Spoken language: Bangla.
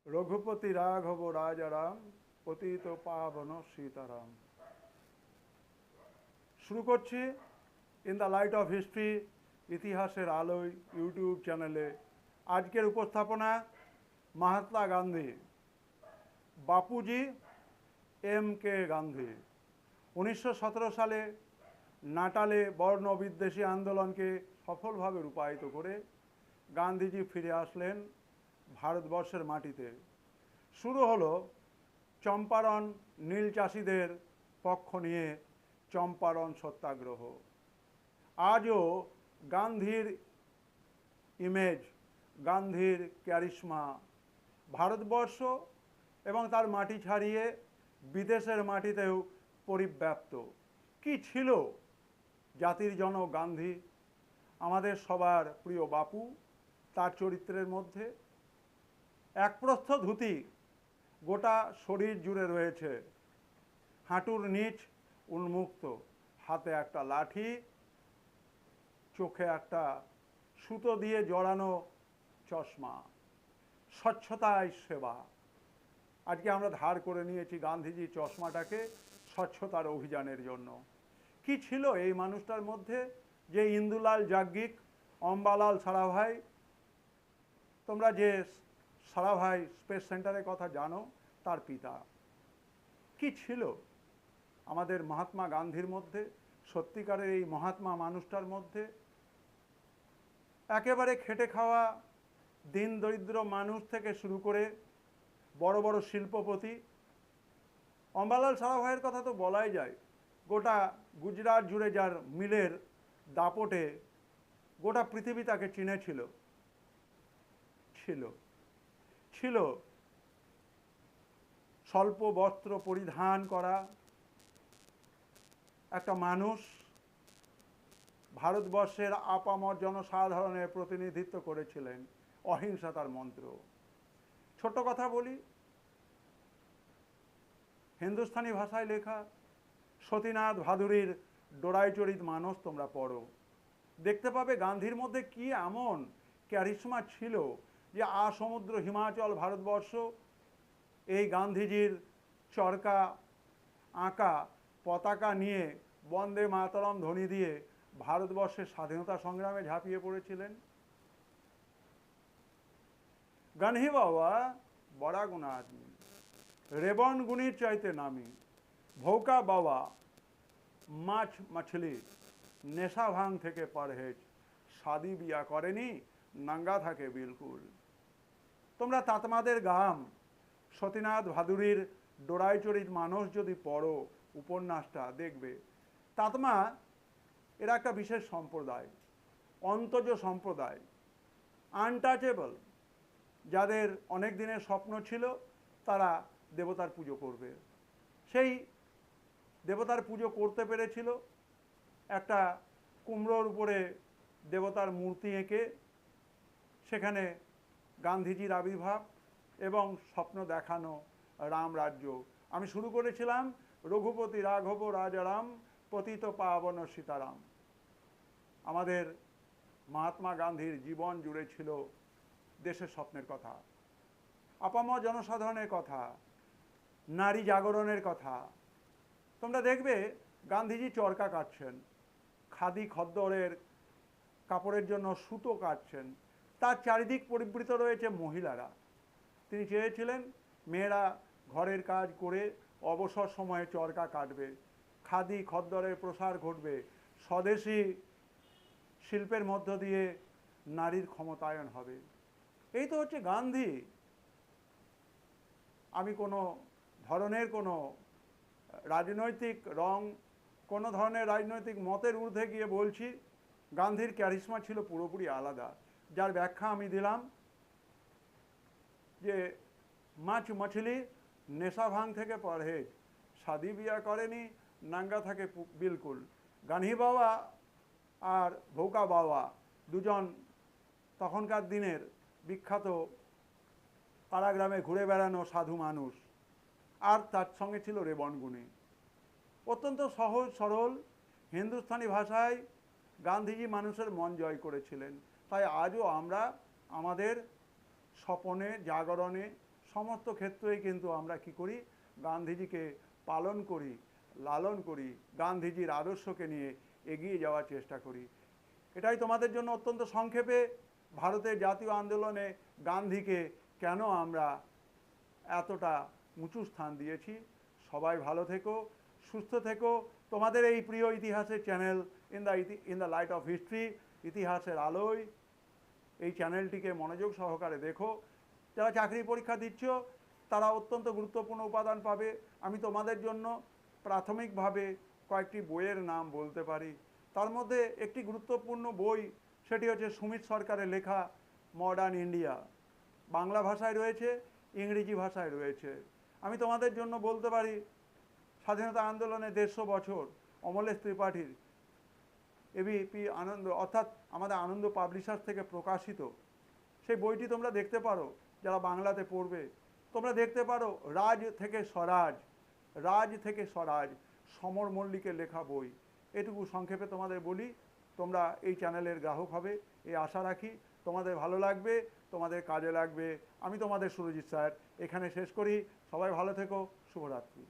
রঘুপতি রাঘব রাজারাম পতিত পাবন সীতারাম। শুরু করছি in the light off history, ইতিহাসের আলোয় ইউটিউব চ্যানেলে। আজকের উপস্থাপনা মহাত্মা গান্ধী, বাপুজি এম কে গান্ধী। 1917 সালে নাটালে বর্ণ বিদ্বেষী আন্দোলনকে সফলভাবে রূপায়িত করে গান্ধীজি ফিরে আসলেন ভারতবর্ষের মাটিতে। শুরু হলো চম্পারণ নীল চাষিদের পক্ষ নিয়ে চম্পারণ সত্যাগ্রহ। আজও গান্ধীর ইমেজ, গান্ধীর ক্যারিশমা ভারতবর্ষ এবং তার মাটি ছাড়িয়ে বিদেশের মাটিতেও পরিব্যাপ্ত। কি ছিল জাতির জনক গান্ধী, আমাদের সবার প্রিয় বাপু? তার চরিত্রের মধ্যে একপ্রস্থ ধুতি গোটা শরীর জুড়ে রয়েছে, হাঁটুর নিচ উন্মুক্ত, হাতে একটা লাঠি, চোখে একটা সুতো দিয়ে জড়ানো চশমা, স্বচ্ছতায় সেবা। আজকে আমরা ধার করে নিয়েছি গান্ধীজি চশমাটাকে স্বচ্ছতার অভিযানের জন্য। কি ছিল এই মানুষটার মধ্যে যে ইন্দুলাল যাজ্ঞিক, অম্বালাল সারাভাই, তোমরা যে সারাভাই স্পেস সেন্টারের কথা জানো, তার পিতা। কি ছিল আমাদের মহাত্মা গান্ধীর মধ্যে, সত্যিকারের এই মহাত্মা মানুষটার মধ্যে? একেবারে খেটে খাওয়া দিন দরিদ্র মানুষ থেকে শুরু করে বড় বড় শিল্পপতি। অম্বালাল সারাভাইয়ের কথা তো বলাই যায়, গোটা গুজরাট জুড়ে যার মিলের দাপটে গোটা পৃথিবী তাকে চিনেছিল। ছিল ছিল স্বল্প বস্ত্র পরিধান করা একটা মানুষ, ভারতবর্ষের আপামর জনসাধারণের প্রতিনিধিত্ব করেছিলেন। অহিংসা তার মন্ত্র। ছোট্ট কথা বলি, হিন্দুস্তানি ভাষায় লেখা সতীনাথ ভাদুরীর ডোরাইচরিত মানস তোমরা পড়ো, দেখতে পাবে গান্ধীর মধ্যে কি এমন ক্যারিশমা ছিল যে আসমুদ্র হিমাচল ভারতবর্ষ এই গান্ধীজির চরকা আঁকা পতাকা নিয়ে বন্দে মাতরম ধ্বনি দিয়ে ভারতবর্ষের স্বাধীনতা সংগ্রামে ঝাঁপিয়ে পড়েছিলেন। গান্ধী বাবা বড়া গুণা আদমি, রেবন গুণীর চাইতে নামি, ভৌকা বাবা মাছ মাছলি, নেশা ভাঙ থেকে পরহেজ, শাদি বিয়া করেনি, নাঙ্গা থাকে বিলকুল। তোমরা তাতমাদের গাম সতীনাথ ভাদুরীর ডোরাইচরিত মানস যদি পড়ো উপন্যাসটা, দেখবে তাতমা এরা একটা বিশেষ সম্প্রদায়, অন্তজ সম্প্রদায়, আনটাচেবল, যাদের অনেক দিনের স্বপ্ন ছিল তারা দেবতার পুজো করবে। সেই দেবতার পুজো করতে পেরেছিল একটা কুমড়োর উপরে দেবতার মূর্তি এঁকে, সেখানে গান্ধীজির আবির্ভাব এবং স্বপ্ন দেখানো রামরাজ্য। আমি শুরু করেছিলাম রঘুপতি রাঘব রাজারাম পতিত পাবন সীতারাম। আমাদের মহাত্মা গান্ধীর জীবন জুড়ে ছিল দেশের স্বপ্নের কথা, আপামর জনসাধারণের কথা, নারী জাগরণের কথা। তোমরা দেখবে গান্ধীজি চরকা কাটছেন, খাদি খদ্দরের কাপড়ের জন্য সুতো কাটছেন, তার চারিদিক পরিবৃত রয়েছে মহিলারা। তিনি চেয়েছিলেন মেয়েরা ঘরের কাজ করে অবসর সময়ে চরকা কাটবে, খাদি খদ্দরের প্রসার ঘটবে, স্বদেশি শিল্পের মধ্য দিয়ে নারীর ক্ষমতায়ন হবে। এই তো হচ্ছে গান্ধী। আমি কোনো ধরনের কোনো রাজনৈতিক রং, কোনো ধরনের রাজনৈতিক মতের ঊর্ধ্বে গিয়ে বলছি, গান্ধীর ক্যারিশমা ছিল পুরোপুরি আলাদা, যার ব্যাখ্যা আমি দিলাম যে মাছ মাছলি, নেশা ভাঙ থেকে পরহেজ, শাদি বিয়া করেনি, নাঙ্গা থাকে বিলকুল। গান্ধী বাবা আর ভৌকা বাবা দুজন তখনকার দিনের বিখ্যাত পাড়াগ্রামে ঘুরে বেড়ানো সাধু মানুষ, আর তার সঙ্গে ছিল রেবন গুণী। অত্যন্ত সহজ সরল হিন্দুস্তানি ভাষায় গান্ধীজি মানুষের মন জয় করেছিলেন। তাই আজও আমরা আমাদের স্বপনে, জাগরণে, সমস্ত ক্ষেত্রেই কিন্তু আমরা কি করি, গান্ধীজিকে পালন করি, লালন করি, গান্ধীজির আদর্শকে নিয়ে এগিয়ে যাওয়ার চেষ্টা করি। এটাই তোমাদের জন্য অত্যন্ত সংক্ষেপে ভারতের জাতীয় আন্দোলনে গান্ধীকে কেন আমরা এতটা উঁচু স্থান দিয়েছি। সবাই ভালো থেকো, সুস্থ থেকো। তোমাদের এই প্রিয় ইতিহাসের channel in the light off history, ইতিহাসের আলোয়, এই চ্যানেলটিকে মনোযোগ সহকারে দেখো। যারা চাকরি পরীক্ষা দিচ্ছ তারা অত্যন্ত গুরুত্বপূর্ণ উপাদান পাবে। আমি তোমাদের জন্য প্রাথমিকভাবে কয়েকটি বইয়ের নাম বলতে পারি। তার মধ্যে একটি গুরুত্বপূর্ণ বই, সেটি হচ্ছে সুমিত সরকারের লেখা মডার্ন ইন্ডিয়া। বাংলা ভাষায় রয়েছে, ইংরেজি ভাষায় রয়েছে। আমি তোমাদের জন্য বলতে পারি স্বাধীনতা আন্দোলনে 150 বছর, অমলেশ ত্রিপাঠীর এবিপি আনন্দ, অর্থাৎ আমাদের আনন্দ পাবলিশার্স থেকে প্রকাশিত সেই বইটি তোমরা দেখতে পারো। যারা বাংলাতে পড়বে তোমরা দেখতে পারো রাজ থেকে স্বরাজ, রাজ থেকে স্বরাজ, সমর মল্লিকের লেখা বই। এটুকু সংক্ষেপে তোমাদের বলি। তোমরা এই চ্যানেলের গ্রাহক হবে এই আশা রাখি। তোমাদের ভালো লাগবে, তোমাদের কাজে লাগবে। আমি তোমাদের সুরজিৎ স্যার এখানে শেষ করি। সবাই ভালো থেকো। শুভরাত্রি।